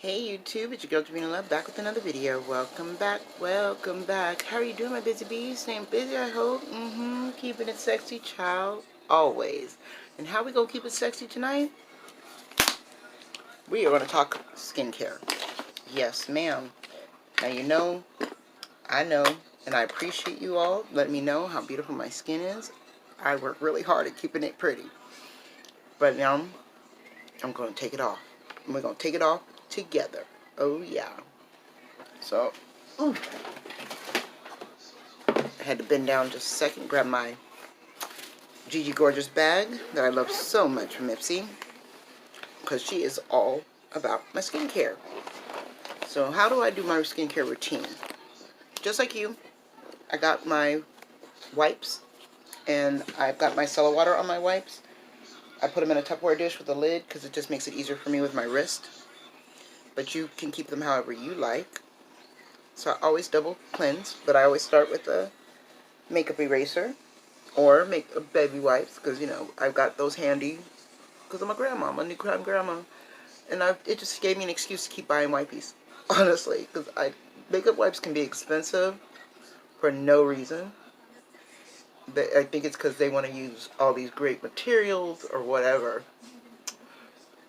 Hey YouTube, it's your girl Davina Love back with another video. Welcome back, welcome back. How are you doing, my busy bees? Staying busy, I hope. Keeping it sexy, child, always. And how we gonna keep it sexy tonight? We are gonna talk skincare. Yes, ma'am. Now you know, I know, and I appreciate you all letting me know how beautiful my skin is. I work really hard at keeping it pretty. But now, I'm gonna take it off. And we're gonna take it off together. Oh yeah. So, I had to bend down just a second, grab my Gigi Gorgeous bag that I love so much from Ipsy, because she is all about my skincare. So how do I do my skincare routine? Just like you, I got my wipes, and I've got my micellar water on my wipes. I put them in a Tupperware dish with a lid, because it just makes it easier for me with my wrist. But you can keep them however you like. So I always double cleanse, but I always start with a makeup eraser or make a baby wipes, because you know I've got those handy because I'm a grandma. I'm a new grandma, and it just gave me an excuse to keep buying wipies, honestly, because makeup wipes can be expensive for no reason. I think it's because they want to use all these great materials or whatever.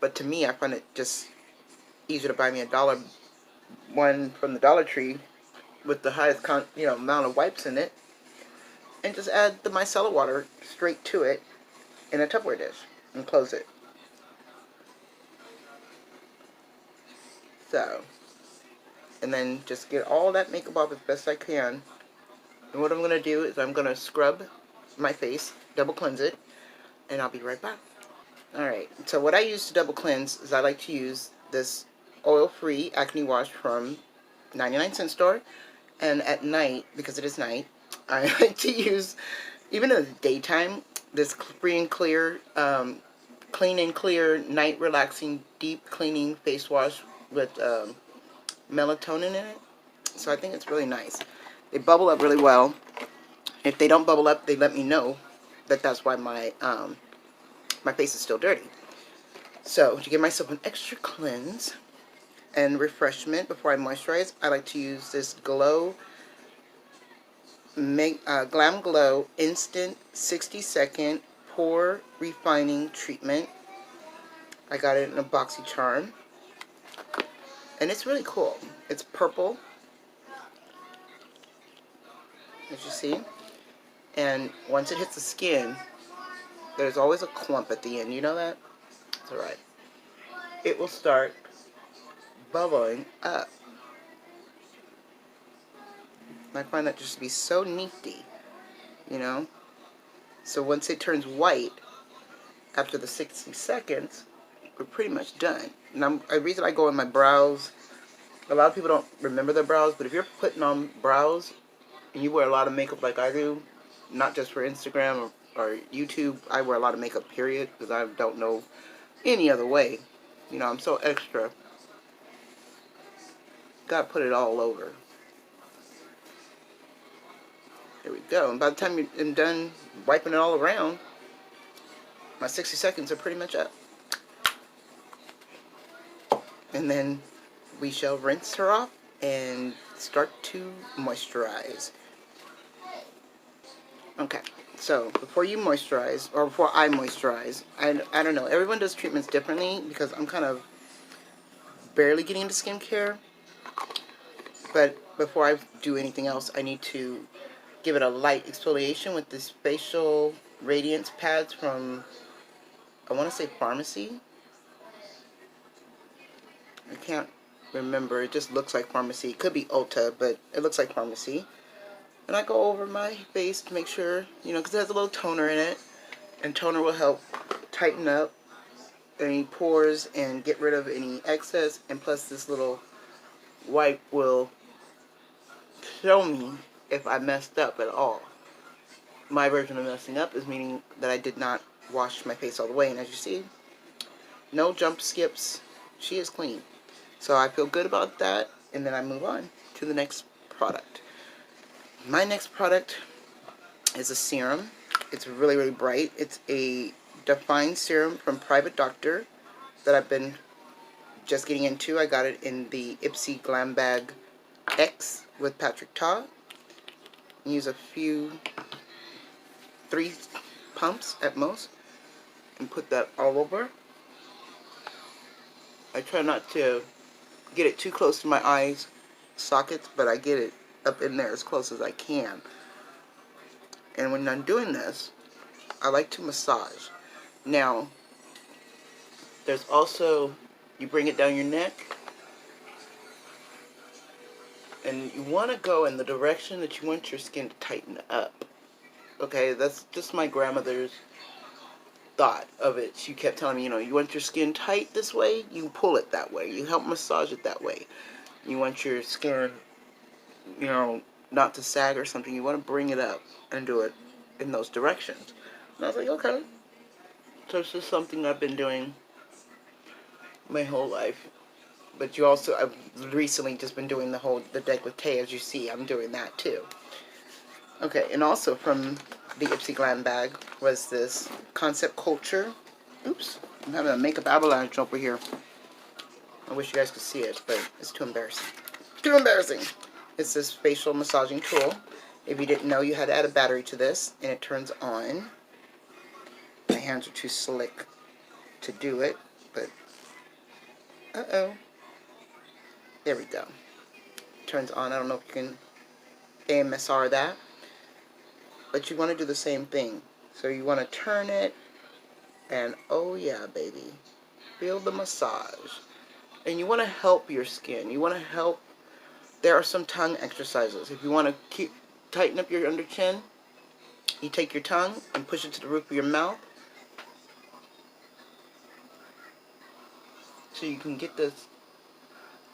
But to me, I find it just easier to buy me a one from the Dollar Tree with the highest amount of wipes in it, and just add the micellar water straight to it in a Tupperware dish and close it. So, and then just get all that makeup off as best I can. And what I'm going to do is I'm going to scrub my face, double cleanse it, and I'll be right back. Alright, so what I use to double cleanse is I like to use this oil-free acne wash from 99-cent store. And at night, because it is night, I like to use, even in the daytime, this free and clear, clean and clear, night relaxing, deep cleaning face wash with melatonin in it. So I think it's really nice. They bubble up really well. If they don't bubble up, they let me know that that's why my face is still dirty. So to give myself an extra cleanse and refreshment before I moisturize, I like to use this Glam Glow Instant 60-second Pore Refining Treatment. I got it in a boxy charm, and it's really cool. It's purple, as you see, and once it hits the skin, there's always a clump at the end. You know that? It's alright. It will start bubbling up. I find that just to be so nifty, you know? So once it turns white, after the 60 seconds, we're pretty much done. And the reason I go on my brows, a lot of people don't remember their brows, but if you're putting on brows, and you wear a lot of makeup like I do, not just for Instagram or YouTube, I wear a lot of makeup, period, because I don't know any other way. You know, I'm so extra. Gotta put it all over. There we go. And by the time I'm done wiping it all around, my 60 seconds are pretty much up. And then we shall rinse her off and start to moisturize. Okay, so before you moisturize, or before I moisturize, I don't know, everyone does treatments differently, because I'm kind of barely getting into skincare. But before I do anything else, I need to give it a light exfoliation with this facial Radiance pads from, I want to say Pharmacy. I can't remember. It just looks like Pharmacy. It could be Ulta, but it looks like Pharmacy. And I go over my face to make sure, you know, because it has a little toner in it. And toner will help tighten up any pores and get rid of any excess. And plus this little wipe will show me if I messed up at all. My version of messing up is meaning that I did not wash my face all the way. And as you see, no jump skips. She is clean. So I feel good about that. And then I move on to the next product. My next product is a serum. It's really, really bright. It's a Define Serum from Private Doctor that I've been just getting into. I got it in the Ipsy Glam Bag X with Patrick Ta. Use a few, 3 pumps at most, and put that all over. I try not to get it too close to my eyes sockets, but I get it up in there as close as I can. And when I'm doing this, I like to massage. Now, there's also, you bring it down your neck, and you want to go in the direction that you want your skin to tighten up. Okay, that's just my grandmother's thought of it. She kept telling me, you know, you want your skin tight this way, you pull it that way. You help massage it that way. You want your skin, you know, not to sag or something. You want to bring it up and do it in those directions. And I was like, okay. So it's just something I've been doing my whole life. But you also, I've recently just been doing the décolleté, as you see. I'm doing that too. Okay, and also from the Ipsy Glam Bag was this Concept Culture. Oops, I'm having a makeup avalanche over here. I wish you guys could see it, but it's too embarrassing. Too embarrassing! It's this facial massaging tool. If you didn't know, you had to add a battery to this, and it turns on. My hands are too slick to do it, but uh-oh. There we go. Turns on. I don't know if you can AMSR that. But you want to do the same thing. So you want to turn it. And oh yeah, baby. Feel the massage. And you want to help your skin. You want to help. There are some tongue exercises. If you want to tighten up your under chin, you take your tongue and push it to the roof of your mouth. So you can get this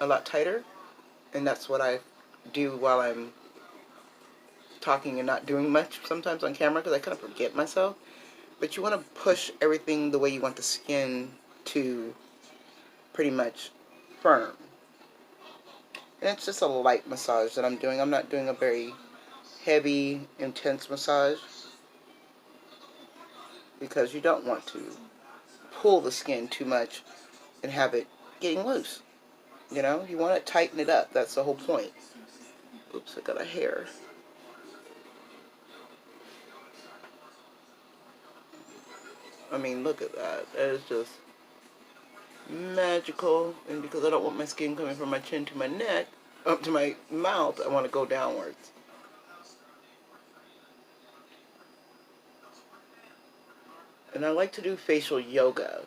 a lot tighter, and that's what I do while I'm talking and not doing much sometimes on camera, because I kind of forget myself. But you want to push everything the way you want the skin to pretty much firm. And it's just a light massage that I'm doing. I'm not doing a very heavy, intense massage, because you don't want to pull the skin too much and have it getting loose. You know, you want to tighten it up. That's the whole point. Oops, I got a hair. I mean, look at that. That is just magical. And because I don't want my skin coming from my chin to my neck, up to my mouth, I want to go downwards. And I like to do facial yoga.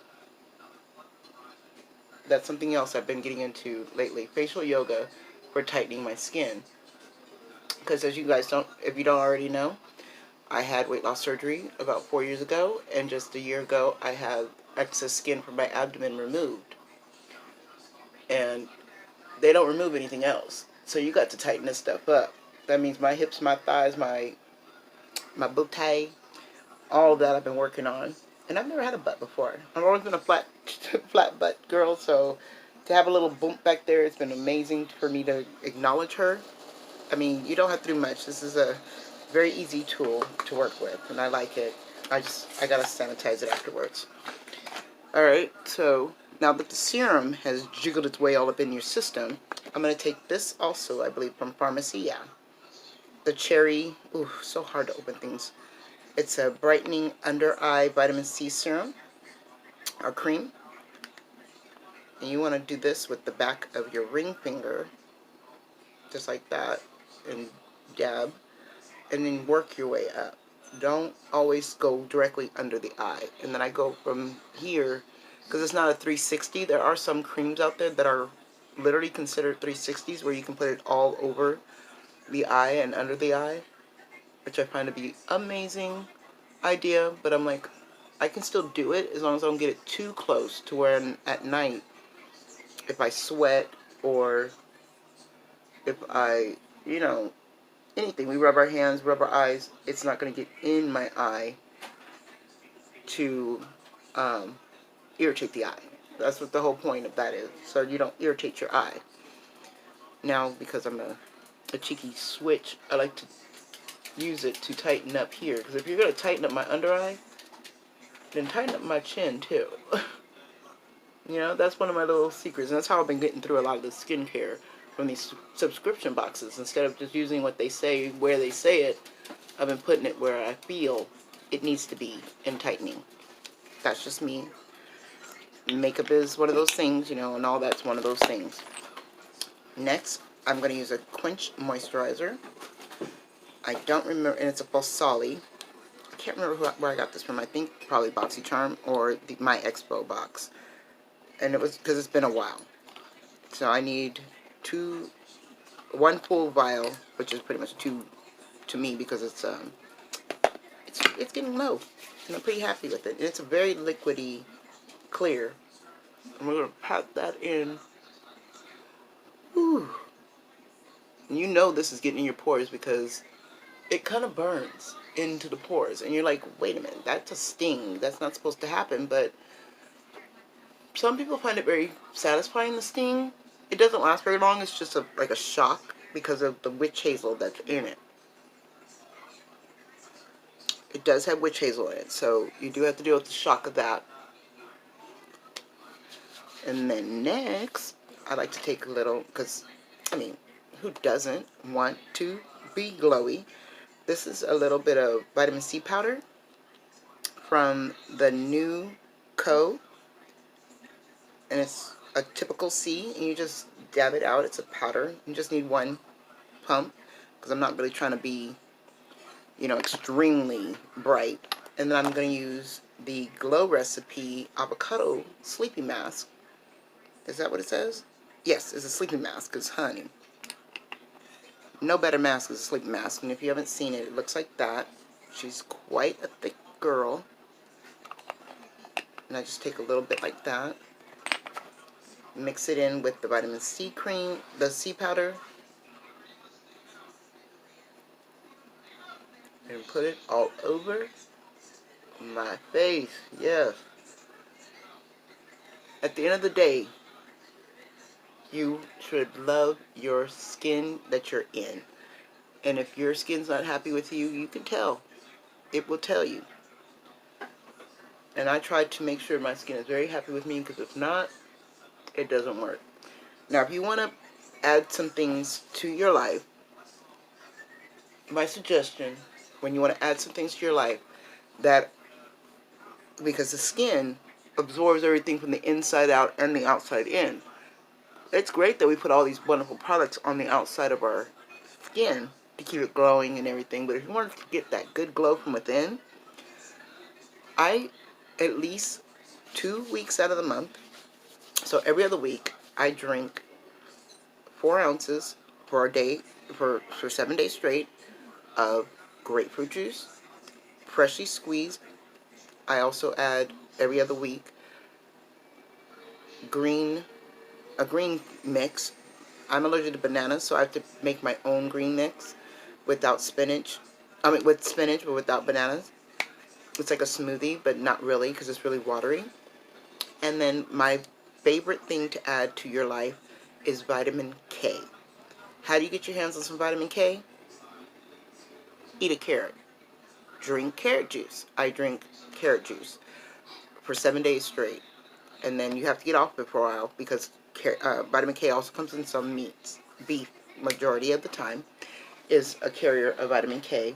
That's something else I've been getting into lately. Facial yoga for tightening my skin. Because as you guys don't, if you don't already know, I had weight loss surgery about 4 years ago. And just a year ago, I had excess skin from my abdomen removed. And they don't remove anything else. So you got to tighten this stuff up. That means my hips, my thighs, my booty, all of that I've been working on. And I've never had a butt before. I've always been a flat butt girl, so to have a little bump back there, it's been amazing for me to acknowledge her. I mean, you don't have to do much. This is a very easy tool to work with, and I like it. I gotta sanitize it afterwards. Alright, so now that the serum has jiggled its way all up in your system, I'm gonna take this also, I believe, from Pharmacy, yeah. The cherry, ooh, so hard to open things. It's a brightening under eye vitamin C serum or cream. And you want to do this with the back of your ring finger, just like that, and dab, and then work your way up. Don't always go directly under the eye. And then I go from here, because it's not a 360. There are some creams out there that are literally considered 360s, where you can put it all over the eye and under the eye, which I find to be amazing idea. But I'm like, I can still do it as long as I don't get it too close to where at night, if I sweat or if I, you know, anything, we rub our hands, rub our eyes, it's not going to get in my eye to irritate the eye. That's what the whole point of that is, so you don't irritate your eye. Now, because I'm a cheeky switch, I like to use it to tighten up here, because if you're going to tighten up my under eye, then tighten up my chin too. You know, that's one of my little secrets. And that's how I've been getting through a lot of the skincare from these subscription boxes. Instead of just using what they say where they say it, I've been putting it where I feel it needs to be and tightening. That's just me. Makeup is one of those things, you know, and all that's one of those things. Next, I'm going to use a Quench Moisturizer. I don't remember, and it's a Balsali. I can't remember where I got this from. I think probably BoxyCharm or my Expo box. And it was because it's been a while. So I need one full vial, which is pretty much two to me because it's getting low, and I'm pretty happy with it. And it's a very liquidy clear. And we're gonna pat that in. Whew. And you know this is getting in your pores because it kind of burns into the pores, and you're like, wait a minute, that's a sting. That's not supposed to happen, but some people find it very satisfying, the sting. It doesn't last very long. It's just like a shock because of the witch hazel that's in it. It does have witch hazel in it, so you do have to deal with the shock of that. And then next, I like to take a little, because, I mean, who doesn't want to be glowy? This is a little bit of vitamin C powder from the New Co. And it's a typical C, and you just dab it out. It's a powder. You just need one pump, because I'm not really trying to be, you know, extremely bright. And then I'm going to use the Glow Recipe Avocado Sleepy Mask. Is that what it says? Yes, it's a sleeping mask, because honey, no better mask is a sleeping mask. And if you haven't seen it, it looks like that. She's quite a thick girl. And I just take a little bit like that. Mix it in with the vitamin C cream, the C powder. And put it all over my face. Yes. At the end of the day, you should love your skin that you're in. And if your skin's not happy with you, you can tell. It will tell you. And I try to make sure my skin is very happy with me, because if not, it doesn't work. Now, if you want to add some things to your life, my suggestion, when you want to add some things to your life, that, because the skin absorbs everything from the inside out and the outside in. It's great that we put all these wonderful products on the outside of our skin to keep it glowing and everything, but if you want to get that good glow from within, at least 2 weeks out of the month, so every other week, I drink 4 ounces for a day, for 7 days straight, of grapefruit juice, freshly squeezed. I also add every other week a green mix. I'm allergic to bananas, so I have to make my own green mix without spinach. I mean, with spinach, but without bananas. It's like a smoothie, but not really, because it's really watery. And then my favorite thing to add to your life is vitamin K. How do you get your hands on some vitamin K? Eat a carrot. Drink carrot juice. I drink carrot juice for 7 days straight. And then you have to get off it for a while, because vitamin K also comes in some meats. Beef, majority of the time, is a carrier of vitamin K.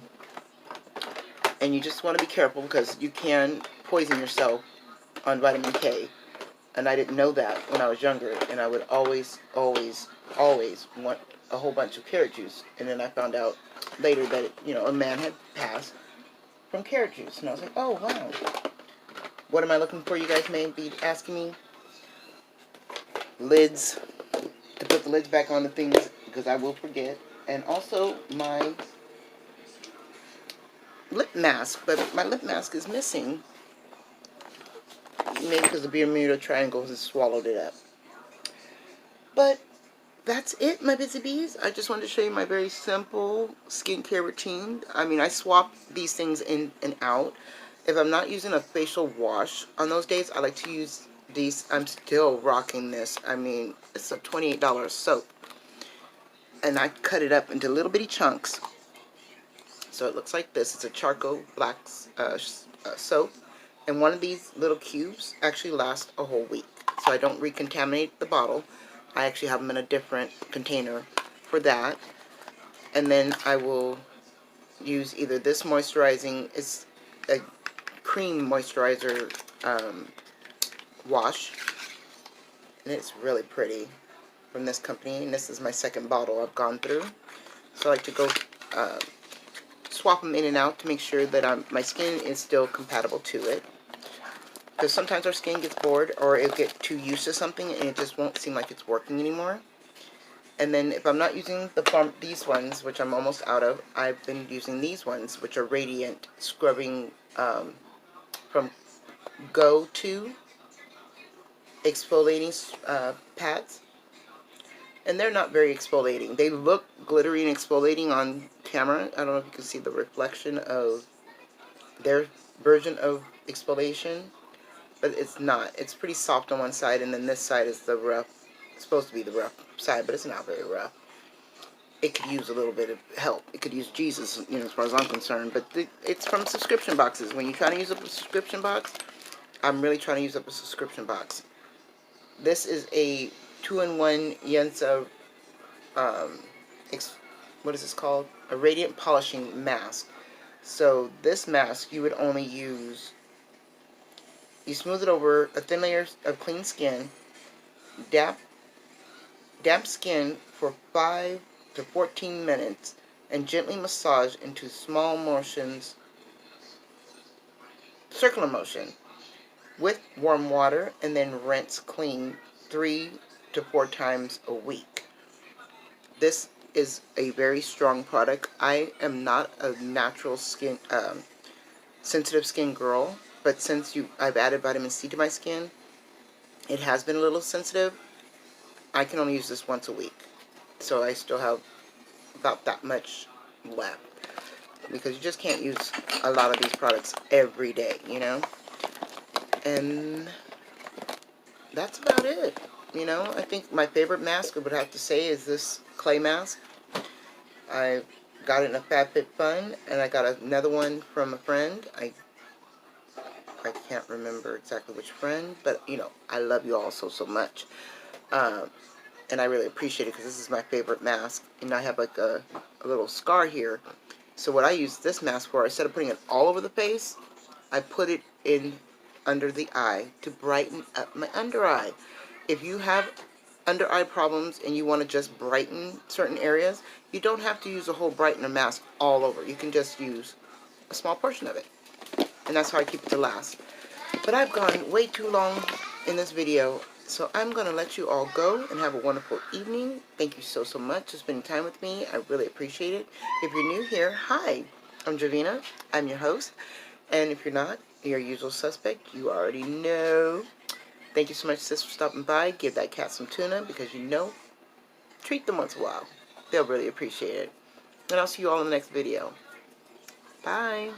And you just want to be careful, because you can poison yourself on vitamin K. And I didn't know that when I was younger. And I would always, always, always want a whole bunch of carrot juice. And then I found out later that, a man had passed from carrot juice. And I was like, oh, wow. What am I looking for, you guys may be asking me? Lids. To put the lids back on the things, because I will forget. And also my lip mask. But my lip mask is missing. Maybe because the Bermuda Triangle has swallowed it up. But that's it, my busy bees. I just wanted to show you my very simple skincare routine. I mean, I swap these things in and out. If I'm not using a facial wash on those days, I like to use these. I'm still rocking this. I mean, it's a $28 soap. And I cut it up into little bitty chunks. So it looks like this. It's a charcoal black soap. And one of these little cubes actually lasts a whole week. so I don't recontaminate the bottle. I actually have them in a different container for that. And then I will use either this moisturizing, it's a cream moisturizer wash, and it's really pretty, from this company, and this is my second bottle I've gone through. So I like to go swap them in and out to make sure that my skin is still compatible to it. Because sometimes our skin gets bored, or it'll get too used to something and it just won't seem like it's working anymore. And then if I'm not using these ones, which I'm almost out of, I've been using these ones, which are Radiant Scrubbing from Go To Exfoliating Pads. And they're not very exfoliating. They look glittery and exfoliating on camera. I don't know if you can see the reflection of their version of exfoliation, but it's not. It's pretty soft on one side, and then this side is the rough. It's supposed to be the rough side, but it's not very rough. It could use a little bit of help. It could use Jesus, you know, as far as I'm concerned. But it's from subscription boxes. When you're trying to use up a subscription box, I'm really trying to use up a subscription box. This is a 2-in-1 Yensa, what is this called? A Radiant Polishing Mask. So this mask, you would only use, you smooth it over a thin layer of clean skin, damp skin for 5 to 14 minutes, and gently massage into small motions, circular motion, with warm water, and then rinse clean 3 to 4 times a week. This is a very strong product. I am not a natural skin, sensitive skin girl, but since I've added vitamin C to my skin, it has been a little sensitive. I can only use this once a week, so I still have about that much left, because you just can't use a lot of these products every day, you know. And that's about it. You know, I think my favorite mask I would have to say is this clay mask. I got it in a FabFitFun, and I got another one from a friend. I can't remember exactly which friend, but you know, I love you all so much. And I really appreciate it, because this is my favorite mask. And I have like a little scar here. So what I use this mask for, instead of putting it all over the face, I put it in under the eye to brighten up my under eye. If you have under eye problems and you want to just brighten certain areas, you don't have to use a whole brightener mask all over. You can just use a small portion of it. And that's how I keep it to last. But I've gone way too long in this video, so I'm going to let you all go and have a wonderful evening. Thank you so much for spending time with me. I really appreciate it. If you're new here, hi, I'm Javina. I'm your host. And if you're not, your usual suspect, you already know. Thank you so much, sis, for stopping by. Give that cat some tuna, because you know, treat them once in a while. They'll really appreciate it. And I'll see you all in the next video. Bye.